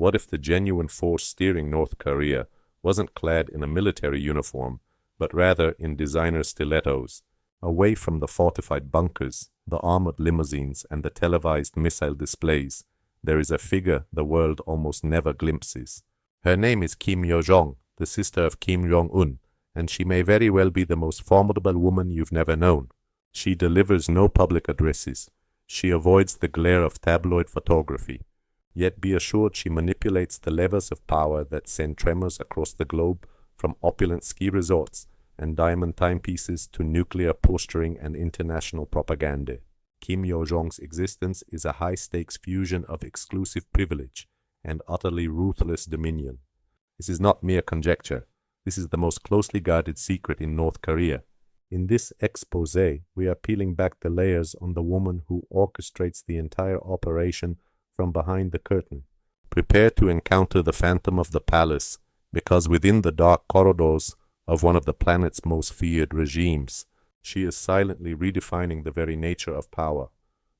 What if the genuine force steering North Korea wasn't clad in a military uniform, but rather in designer stilettos? Away from the fortified bunkers, the armored limousines, and the televised missile displays, there is a figure the world almost never glimpses. Her name is Kim Yo Jong, the sister of Kim Jong Un, and she may very well be the most formidable woman you've never known. She delivers no public addresses. She avoids the glare of tabloid photography. Yet be assured she manipulates the levers of power that send tremors across the globe, from opulent ski resorts and diamond timepieces to nuclear posturing and international propaganda. Kim Yo Jong's existence is a high-stakes fusion of exclusive privilege and utterly ruthless dominion. This is not mere conjecture. This is the most closely guarded secret in North Korea. In this exposé, we are peeling back the layers on the woman who orchestrates the entire operation from behind the curtain. Prepare to encounter the phantom of the palace, because within the dark corridors of one of the planet's most feared regimes, she is silently redefining the very nature of power.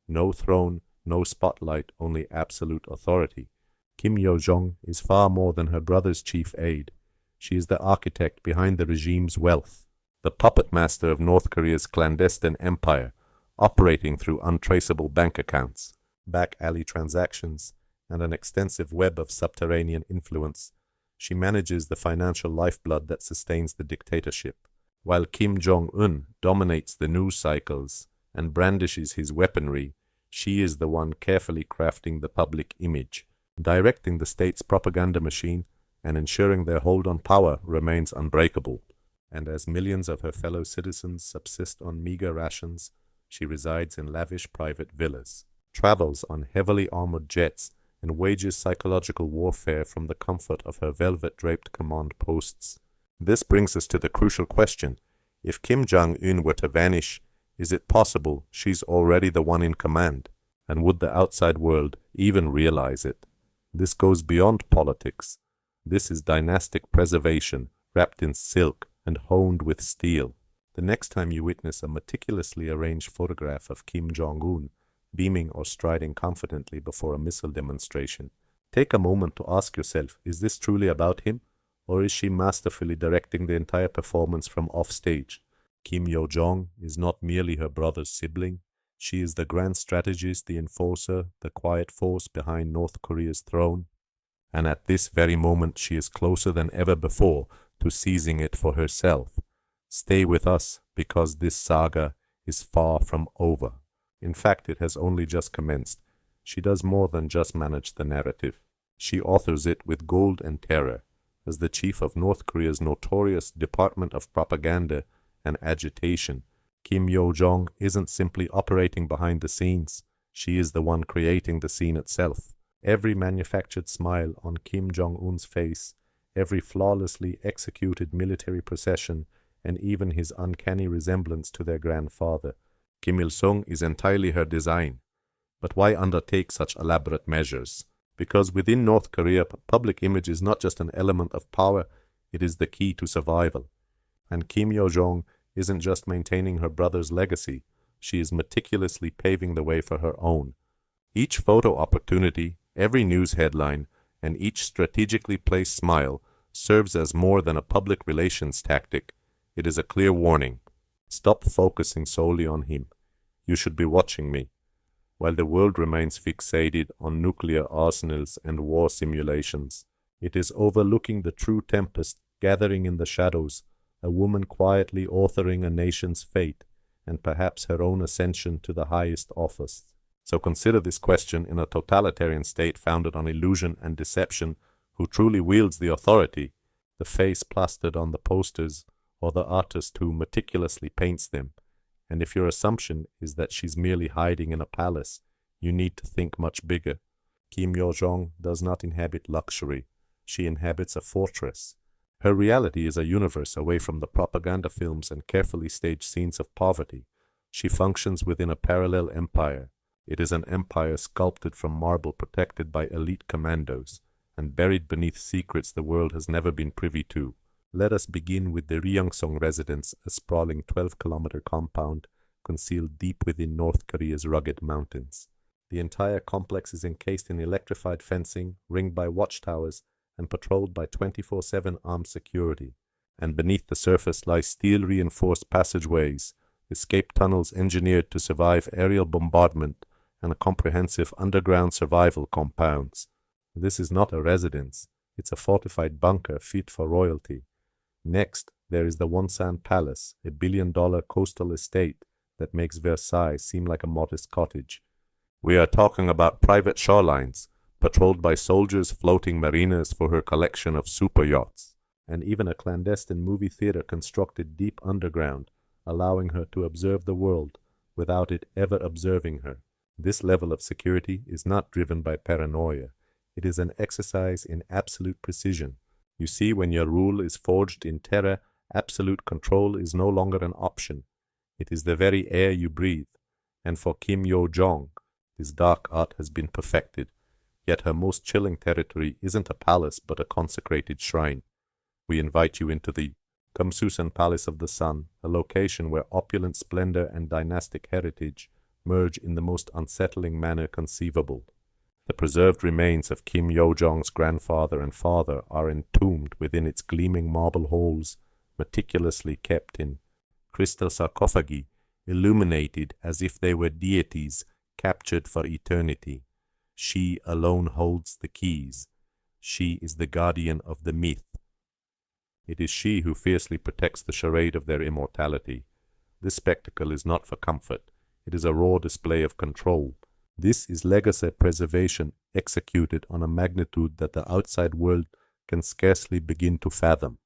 No throne, no spotlight, only absolute authority. Kim Yo Jong is far more than her brother's chief aide. She is the architect behind the regime's wealth, the puppet master of North Korea's clandestine empire, operating through untraceable bank accounts, back alley transactions, and an extensive web of subterranean influence. She manages the financial lifeblood that sustains the dictatorship. While Kim Jong Un dominates the news cycles and brandishes his weaponry, she is the one carefully crafting the public image, directing the state's propaganda machine, and ensuring their hold on power remains unbreakable. And as millions of her fellow citizens subsist on meager rations, she resides in lavish private villas, travels on heavily armored jets, and wages psychological warfare from the comfort of her velvet-draped command posts. This brings us to the crucial question. If Kim Jong Un were to vanish, is it possible she's already the one in command? And would the outside world even realize it? This goes beyond politics. This is dynastic preservation, wrapped in silk and honed with steel. The next time you witness a meticulously arranged photograph of Kim Jong Un, beaming or striding confidently before a missile demonstration, take a moment to ask yourself, is this truly about him? Or is she masterfully directing the entire performance from offstage? Kim Yo Jong is not merely her brother's sibling. She is the grand strategist, the enforcer, the quiet force behind North Korea's throne. And at this very moment she is closer than ever before to seizing it for herself. Stay with us, because this saga is far from over. In fact, it has only just commenced. She does more than just manage the narrative. She authors it with gold and terror. As the chief of North Korea's notorious Department of Propaganda and Agitation, Kim Yo Jong isn't simply operating behind the scenes. She is the one creating the scene itself. Every manufactured smile on Kim Jong-un's face, every flawlessly executed military procession, and even his uncanny resemblance to their grandfather, Kim Il-sung, is entirely her design. But why undertake such elaborate measures? Because within North Korea, public image is not just an element of power, it is the key to survival. And Kim Yo Jong isn't just maintaining her brother's legacy, she is meticulously paving the way for her own. Each photo opportunity, every news headline, and each strategically placed smile serves as more than a public relations tactic. It is a clear warning. Stop focusing solely on him. You should be watching me. While the world remains fixated on nuclear arsenals and war simulations, it is overlooking the true tempest gathering in the shadows, a woman quietly authoring a nation's fate, and perhaps her own ascension to the highest office. So consider this question in a totalitarian state founded on illusion and deception. Who truly wields the authority? The face plastered on the posters, or the artist who meticulously paints them? And if your assumption is that she's merely hiding in a palace, you need to think much bigger. Kim Yo Jong does not inhabit luxury. She inhabits a fortress. Her reality is a universe away from the propaganda films and carefully staged scenes of poverty. She functions within a parallel empire. It is an empire sculpted from marble, protected by elite commandos, and buried beneath secrets the world has never been privy to. Let us begin with the Ryongseong residence, a sprawling 12-kilometer compound concealed deep within North Korea's rugged mountains. The entire complex is encased in electrified fencing, ringed by watchtowers, and patrolled by 24/7 armed security. And beneath the surface lie steel-reinforced passageways, escape tunnels engineered to survive aerial bombardment, and comprehensive underground survival compounds. This is not a residence. It's a fortified bunker fit for royalty. Next, there is the Wonsan Palace, a billion-dollar coastal estate that makes Versailles seem like a modest cottage. We are talking about private shorelines, patrolled by soldiers floating marinas for her collection of super yachts, and even a clandestine movie theater constructed deep underground, allowing her to observe the world without it ever observing her. This level of security is not driven by paranoia. It is an exercise in absolute precision. You see, when your rule is forged in terror, absolute control is no longer an option. It is the very air you breathe. And for Kim Yo Jong, this dark art has been perfected. Yet her most chilling territory isn't a palace but a consecrated shrine. We invite you into the Kumsusan Palace of the Sun, a location where opulent splendor and dynastic heritage merge in the most unsettling manner conceivable. The preserved remains of Kim Yo Jong's grandfather and father are entombed within its gleaming marble halls, meticulously kept in crystal sarcophagi, illuminated as if they were deities captured for eternity. She alone holds the keys. She is the guardian of the myth. It is she who fiercely protects the charade of their immortality. This spectacle is not for comfort. It is a raw display of control. This is legacy preservation executed on a magnitude that the outside world can scarcely begin to fathom.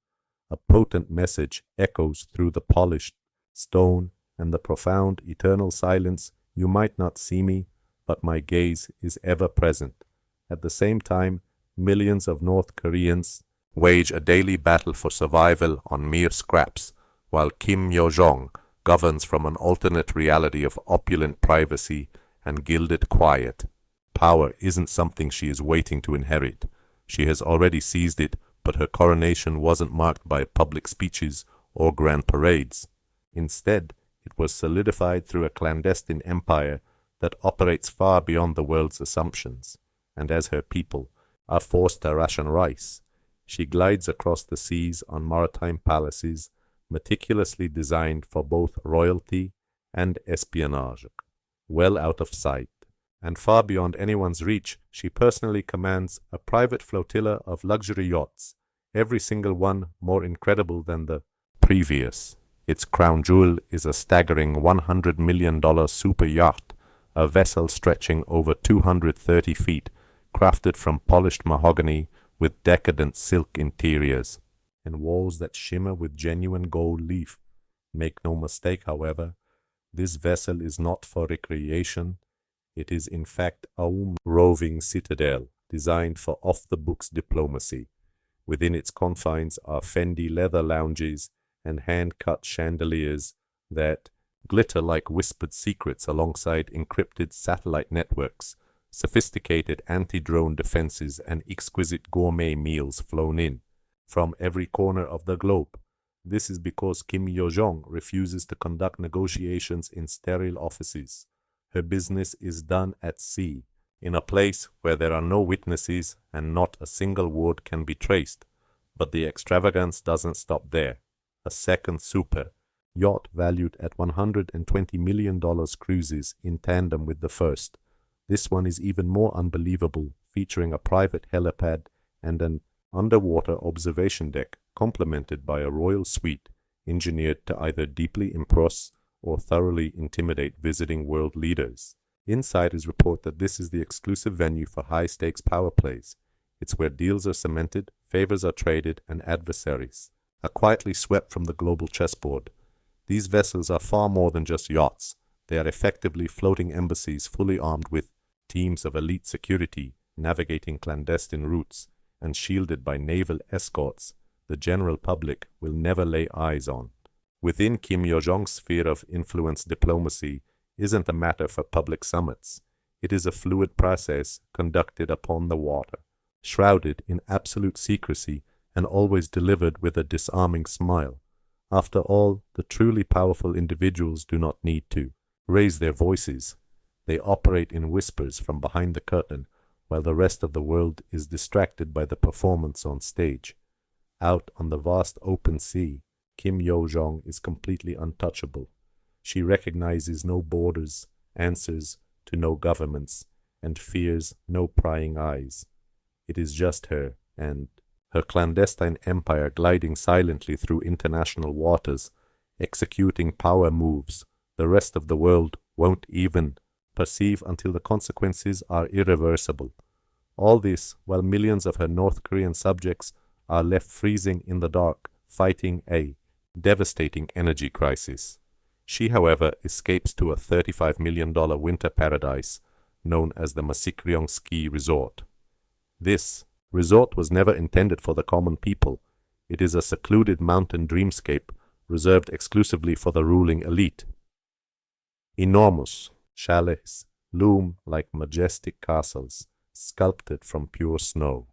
A potent message echoes through the polished stone and the profound eternal silence. You might not see me, but my gaze is ever present. At the same time, millions of North Koreans wage a daily battle for survival on mere scraps, while Kim Yo Jong governs from an alternate reality of opulent privacy and gilded quiet. Power isn't something she is waiting to inherit. She has already seized it, but her coronation wasn't marked by public speeches or grand parades. Instead, it was solidified through a clandestine empire that operates far beyond the world's assumptions, and as her people are forced to ration rice, she glides across the seas on maritime palaces meticulously designed for both royalty and espionage. Well out of sight, and far beyond anyone's reach, she personally commands a private flotilla of luxury yachts, every single one more incredible than the previous. Its crown jewel is a staggering $100 million super yacht, a vessel stretching over 230 feet, crafted from polished mahogany with decadent silk interiors, and walls that shimmer with genuine gold leaf. Make no mistake, however, this vessel is not for recreation. It is in fact a roving citadel designed for off-the-books diplomacy. Within its confines are Fendi leather lounges and hand-cut chandeliers that glitter like whispered secrets alongside encrypted satellite networks, sophisticated anti-drone defenses, and exquisite gourmet meals flown in from every corner of the globe. This is because Kim Yo Jong refuses to conduct negotiations in sterile offices. Her business is done at sea, in a place where there are no witnesses and not a single word can be traced. But the extravagance doesn't stop there. A second super yacht valued at $120 million cruises in tandem with the first. This one is even more unbelievable, featuring a private helipad and an underwater observation deck, complemented by a royal suite engineered to either deeply impress or thoroughly intimidate visiting world leaders. Insiders report that this is the exclusive venue for high-stakes power plays. It's where deals are cemented, favors are traded, and adversaries are quietly swept from the global chessboard. These vessels are far more than just yachts. They are effectively floating embassies fully armed with teams of elite security navigating clandestine routes and shielded by naval escorts the general public will never lay eyes on. Within Kim Yo Jong's sphere of influence, diplomacy isn't a matter for public summits. It is a fluid process conducted upon the water, shrouded in absolute secrecy and always delivered with a disarming smile. After all, the truly powerful individuals do not need to raise their voices. They operate in whispers from behind the curtain, while the rest of the world is distracted by the performance on stage. Out on the vast open sea, Kim Yo Jong is completely untouchable. She recognizes no borders, answers to no governments, and fears no prying eyes. It is just her and her clandestine empire gliding silently through international waters, executing power moves the rest of the world won't even perceive until the consequences are irreversible. All this while millions of her North Korean subjects are left freezing in the dark, fighting a devastating energy crisis. She, however, escapes to a $35 million winter paradise known as the Masikryong Ski Resort. This resort was never intended for the common people. It is a secluded mountain dreamscape reserved exclusively for the ruling elite. Enormous chalets loom like majestic castles, sculpted from pure snow.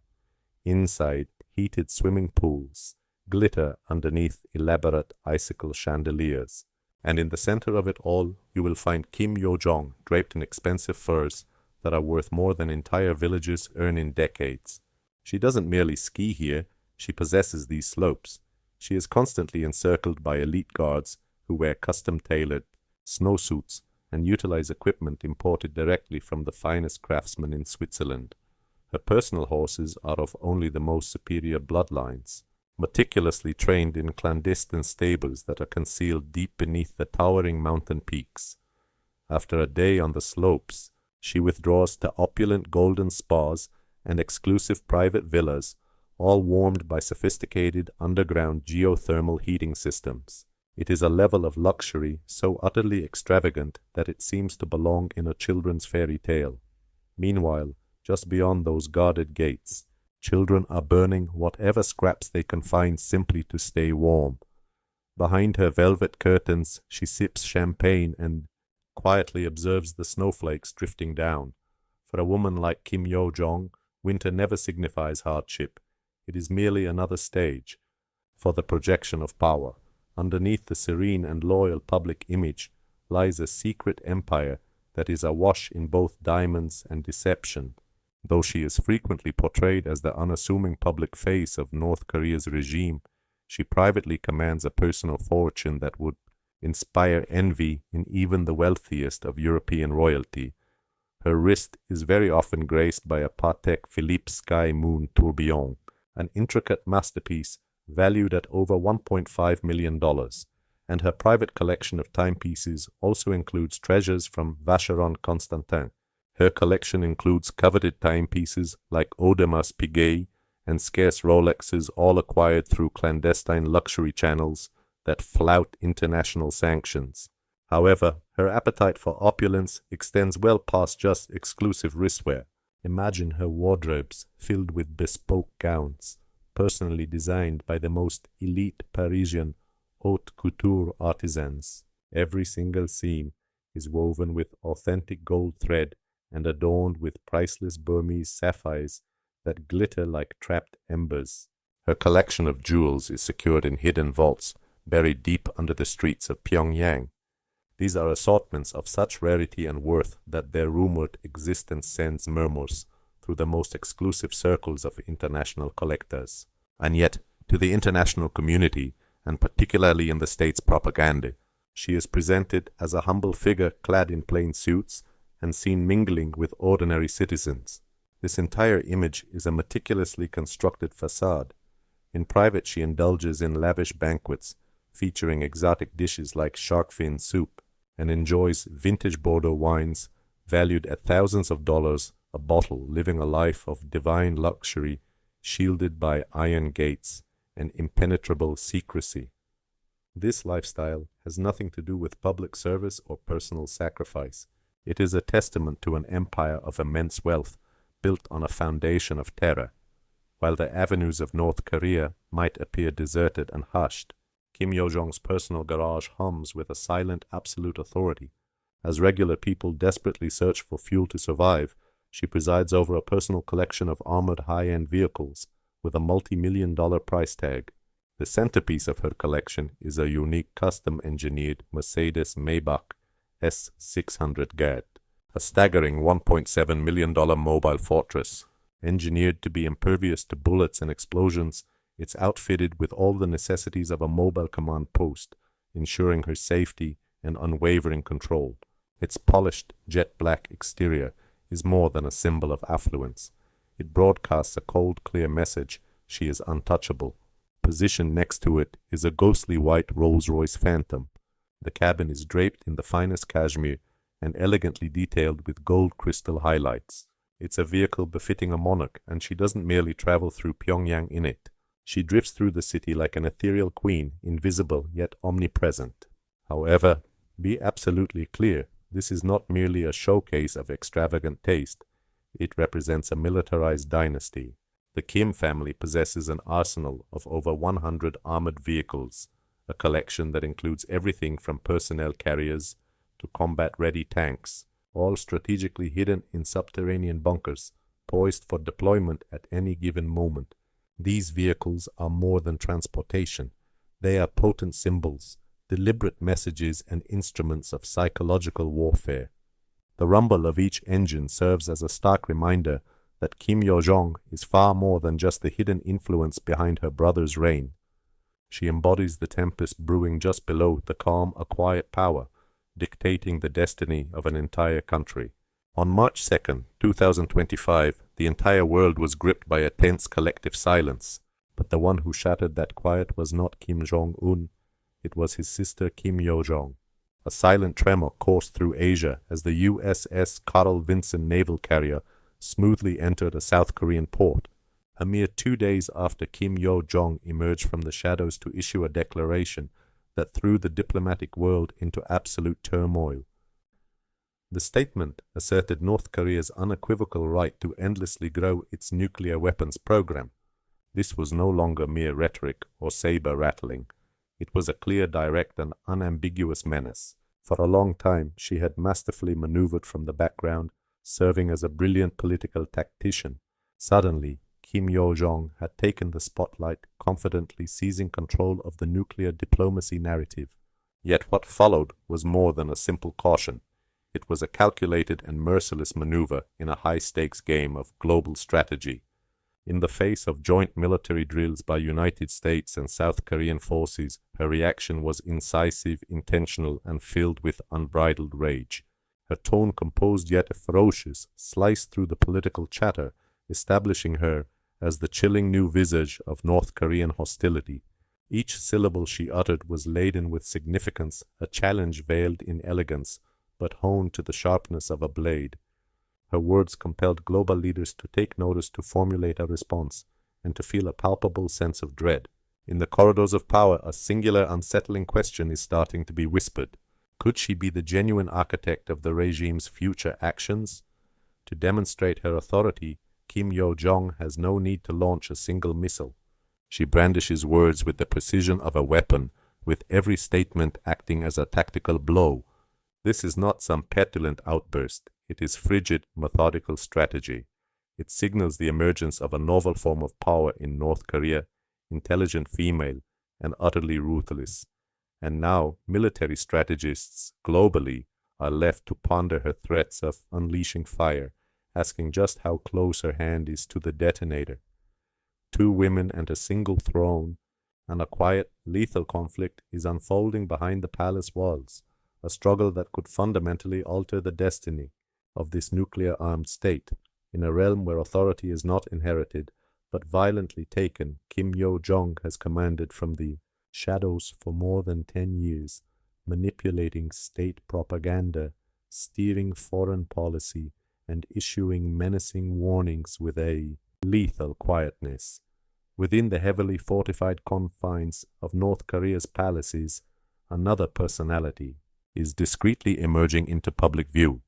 Inside, heated swimming pools glitter underneath elaborate icicle chandeliers. And in the center of it all, you will find Kim Yo Jong draped in expensive furs that are worth more than entire villages earn in decades. She doesn't merely ski here, she possesses these slopes. She is constantly encircled by elite guards who wear custom-tailored snowsuits and utilize equipment imported directly from the finest craftsmen in Switzerland. Her personal horses are of only the most superior bloodlines, meticulously trained in clandestine stables that are concealed deep beneath the towering mountain peaks. After a day on the slopes, she withdraws to opulent golden spas and exclusive private villas, all warmed by sophisticated underground geothermal heating systems. It is a level of luxury so utterly extravagant that it seems to belong in a children's fairy tale. Meanwhile, just beyond those guarded gates, children are burning whatever scraps they can find simply to stay warm. Behind her velvet curtains, she sips champagne and quietly observes the snowflakes drifting down. For a woman like Kim Yo Jong, winter never signifies hardship. It is merely another stage for the projection of power. Underneath the serene and loyal public image lies a secret empire that is awash in both diamonds and deception. Though she is frequently portrayed as the unassuming public face of North Korea's regime, she privately commands a personal fortune that would inspire envy in even the wealthiest of European royalty. Her wrist is very often graced by a Patek Philippe Sky Moon tourbillon, an intricate masterpiece valued at over $1.5 million, and her private collection of timepieces also includes treasures from Vacheron Constantin. Her collection includes coveted timepieces like Audemars Piguet and scarce Rolexes, all acquired through clandestine luxury channels that flout international sanctions. However, her appetite for opulence extends well past just exclusive wristwear. Imagine her wardrobes filled with bespoke gowns, personally designed by the most elite Parisian haute couture artisans. Every single seam is woven with authentic gold thread and adorned with priceless Burmese sapphires that glitter like trapped embers. Her collection of jewels is secured in hidden vaults buried deep under the streets of Pyongyang. These are assortments of such rarity and worth that their rumored existence sends murmurs through the most exclusive circles of international collectors. And yet, to the international community, and particularly in the state's propaganda, she is presented as a humble figure clad in plain suits and seen mingling with ordinary citizens. This entire image is a meticulously constructed facade. In private, she indulges in lavish banquets featuring exotic dishes like shark fin soup, and enjoys vintage Bordeaux wines valued at thousands of dollars a bottle, living a life of divine luxury shielded by iron gates and impenetrable secrecy. This lifestyle has nothing to do with public service or personal sacrifice. It is a testament to an empire of immense wealth built on a foundation of terror. While the avenues of North Korea might appear deserted and hushed, Kim Yo Jong's personal garage hums with a silent absolute authority. As regular people desperately search for fuel to survive, she presides over a personal collection of armored high-end vehicles with a multi-million-dollar price tag. The centerpiece of her collection is a unique custom-engineered Mercedes Maybach S600 GAT, a staggering $1.7 million mobile fortress. Engineered to be impervious to bullets and explosions, it's outfitted with all the necessities of a mobile command post, ensuring her safety and unwavering control. Its polished, jet-black exterior is more than a symbol of affluence. It broadcasts a cold, clear message: she is untouchable. Positioned next to it is a ghostly white Rolls-Royce Phantom. The cabin is draped in the finest cashmere and elegantly detailed with gold crystal highlights. It's a vehicle befitting a monarch, and she doesn't merely travel through Pyongyang in it. She drifts through the city like an ethereal queen, invisible yet omnipresent. However, be absolutely clear, this is not merely a showcase of extravagant taste. It represents a militarized dynasty. The Kim family possesses an arsenal of over 100 armored vehicles, a collection that includes everything from personnel carriers to combat-ready tanks, all strategically hidden in subterranean bunkers, poised for deployment at any given moment. These vehicles are more than transportation. They are potent symbols, deliberate messages, and instruments of psychological warfare. The rumble of each engine serves as a stark reminder that Kim Yo Jong is far more than just the hidden influence behind her brother's reign. She embodies the tempest brewing just below the calm, a quiet power, dictating the destiny of an entire country. On March 2nd, 2025, the entire world was gripped by a tense collective silence. But the one who shattered that quiet was not Kim Jong Un. It was his sister Kim Yo Jong. A silent tremor coursed through Asia as the USS Carl Vinson naval carrier smoothly entered a South Korean port, a mere 2 days after Kim Yo Jong emerged from the shadows to issue a declaration that threw the diplomatic world into absolute turmoil. The statement asserted North Korea's unequivocal right to endlessly grow its nuclear weapons program. This was no longer mere rhetoric or saber-rattling. It was a clear, direct, and unambiguous menace. For a long time, she had masterfully maneuvered from the background, serving as a brilliant political tactician. Suddenly, Kim Yo Jong had taken the spotlight, confidently seizing control of the nuclear diplomacy narrative. Yet what followed was more than a simple caution. It was a calculated and merciless maneuver in a high-stakes game of global strategy. In the face of joint military drills by United States and South Korean forces, her reaction was incisive, intentional, and filled with unbridled rage. Her tone, composed yet ferocious, sliced through the political chatter, establishing her as the chilling new visage of North Korean hostility. Each syllable she uttered was laden with significance, a challenge veiled in elegance, but honed to the sharpness of a blade. Her words compelled global leaders to take notice, to formulate a response, and to feel a palpable sense of dread. In the corridors of power, a singular, unsettling question is starting to be whispered. Could she be the genuine architect of the regime's future actions? To demonstrate her authority, Kim Yo Jong has no need to launch a single missile. She brandishes words with the precision of a weapon, with every statement acting as a tactical blow. This is not some petulant outburst. It is frigid, methodical strategy. It signals the emergence of a novel form of power in North Korea, intelligent, female, and utterly ruthless. And now, military strategists globally are left to ponder her threats of unleashing fire, asking just how close her hand is to the detonator. 2 women and a single throne, and a quiet, lethal conflict is unfolding behind the palace walls, a struggle that could fundamentally alter the destiny of this nuclear-armed state. In a realm where authority is not inherited, but violently taken, Kim Yo Jong has commanded from the shadows for more than 10 years, manipulating state propaganda, steering foreign policy, and issuing menacing warnings with a lethal quietness. Within the heavily fortified confines of North Korea's palaces, another personality is discreetly emerging into public view.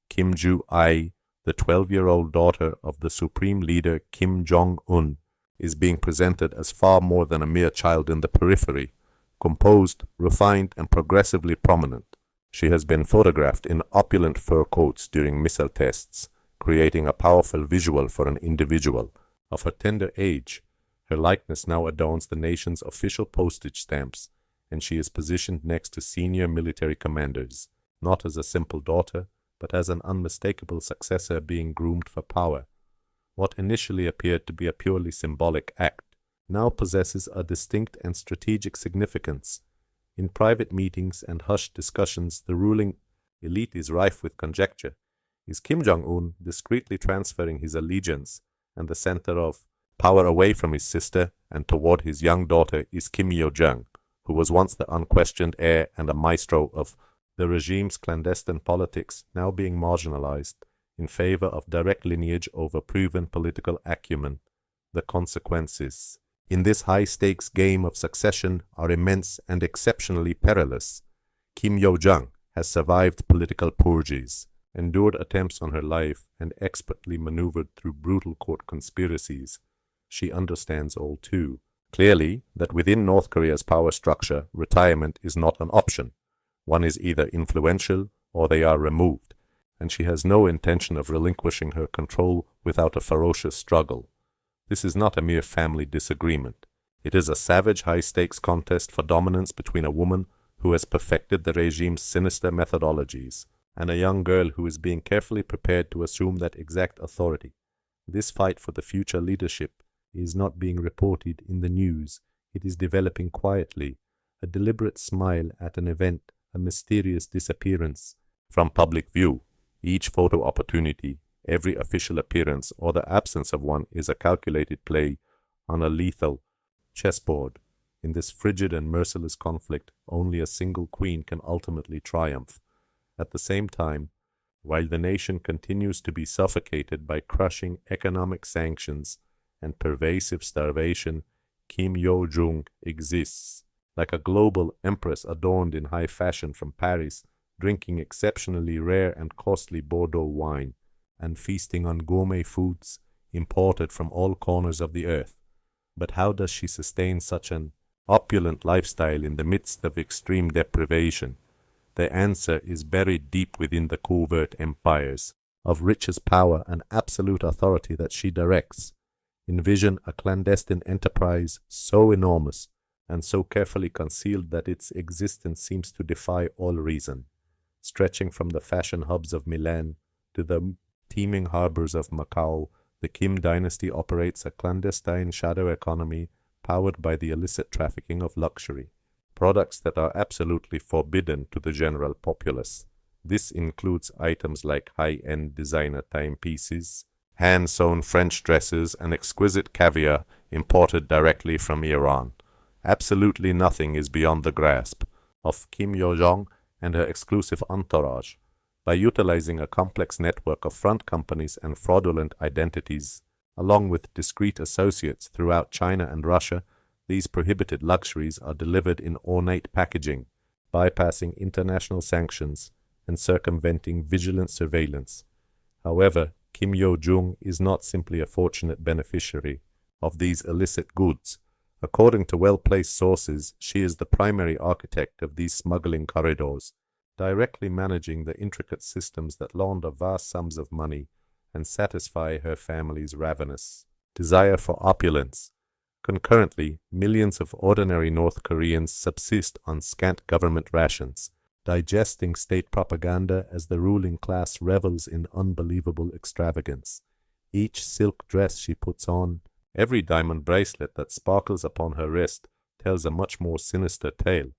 Kim Ju-ai, the 12-year-old daughter of the supreme leader Kim Jong Un, is being presented as far more than a mere child in the periphery. Composed, refined, and progressively prominent, she has been photographed in opulent fur coats during missile tests, creating a powerful visual for an individual. Of her tender age, her likeness now adorns the nation's official postage stamps, and she is positioned next to senior military commanders, not as a simple daughter, but as an unmistakable successor being groomed for power. What initially appeared to be a purely symbolic act now possesses a distinct and strategic significance. In private meetings and hushed discussions, the ruling elite is rife with conjecture. Is Kim Jong Un discreetly transferring his allegiance and the center of power away from his sister and toward his young daughter is Kim Yo Jong, who was once the unquestioned heir and a maestro of the regime's clandestine politics, now being marginalized in favor of direct lineage over proven political acumen? The consequences in this high-stakes game of succession are immense and exceptionally perilous. Kim Yo Jong has survived political purges, endured attempts on her life, and expertly maneuvered through brutal court conspiracies. She understands all too clearly that within North Korea's power structure, retirement is not an option. One is either influential or they are removed, and she has no intention of relinquishing her control without a ferocious struggle. This is not a mere family disagreement. It is a savage high-stakes contest for dominance between a woman who has perfected the regime's sinister methodologies and a young girl who is being carefully prepared to assume that exact authority. This fight for the future leadership is not being reported in the news. It is developing quietly, a deliberate smile at an event, a mysterious disappearance from public view. Each photo opportunity, every official appearance, or the absence of one is a calculated play on a lethal chessboard. In this frigid and merciless conflict, only a single queen can ultimately triumph. At the same time, while the nation continues to be suffocated by crushing economic sanctions and pervasive starvation, Kim Yo Jong exists, like a global empress adorned in high fashion from Paris, drinking exceptionally rare and costly Bordeaux wine, and feasting on gourmet foods imported from all corners of the earth. But how does she sustain such an opulent lifestyle in the midst of extreme deprivation? The answer is buried deep within the covert empires of riches, power, and absolute authority that she directs. Envision a clandestine enterprise so enormous and so carefully concealed that its existence seems to defy all reason, stretching from the fashion hubs of Milan to the teeming harbors of Macau. The Kim dynasty operates a clandestine shadow economy powered by the illicit trafficking of luxury, products that are absolutely forbidden to the general populace. This includes items like high-end designer timepieces, hand-sewn French dresses, and exquisite caviar imported directly from Iran. Absolutely nothing is beyond the grasp of Kim Yo Jong and her exclusive entourage. By utilizing a complex network of front companies and fraudulent identities, along with discreet associates throughout China and Russia, these prohibited luxuries are delivered in ornate packaging, bypassing international sanctions and circumventing vigilant surveillance. However, Kim Yo Jong is not simply a fortunate beneficiary of these illicit goods. According to well-placed sources, she is the primary architect of these smuggling corridors, directly managing the intricate systems that launder vast sums of money and satisfy her family's ravenous desire for opulence. Concurrently, millions of ordinary North Koreans subsist on scant government rations, digesting state propaganda as the ruling class revels in unbelievable extravagance. Each silk dress she puts on, every diamond bracelet that sparkles upon her wrist, tells a much more sinister tale.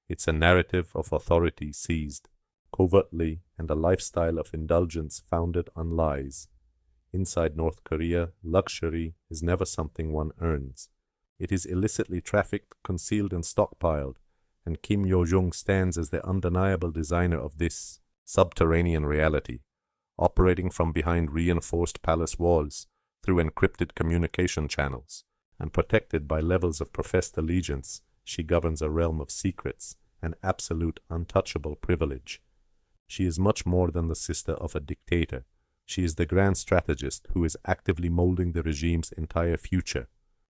It's a narrative of authority seized covertly and a lifestyle of indulgence founded on lies. Inside North Korea, luxury is never something one earns. It is illicitly trafficked, concealed, and stockpiled, and Kim Yo Jong stands as the undeniable designer of this subterranean reality. Operating from behind reinforced palace walls, through encrypted communication channels, and protected by levels of professed allegiance, she governs a realm of secrets and absolute untouchable privilege. She is much more than the sister of a dictator. She is the grand strategist who is actively molding the regime's entire future.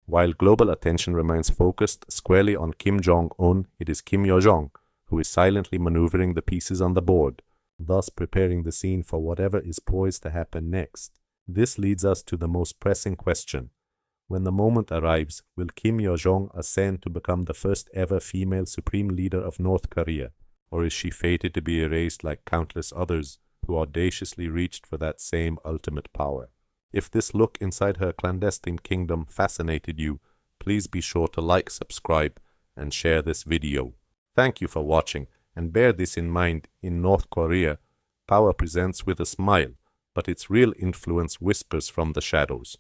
While global attention remains focused squarely on Kim Jong Un, it is Kim Yo Jong who is silently maneuvering the pieces on the board, thus preparing the scene for whatever is poised to happen next. This leads us to the most pressing question. When the moment arrives, will Kim Yo Jong ascend to become the first ever female supreme leader of North Korea, or is she fated to be erased like countless others who audaciously reached for that same ultimate power. If this look inside her clandestine kingdom fascinated you, please be sure to like, subscribe, and share this video. Thank you for watching, and bear this in mind: in North Korea, power presents with a smile, but its real influence whispers from the shadows.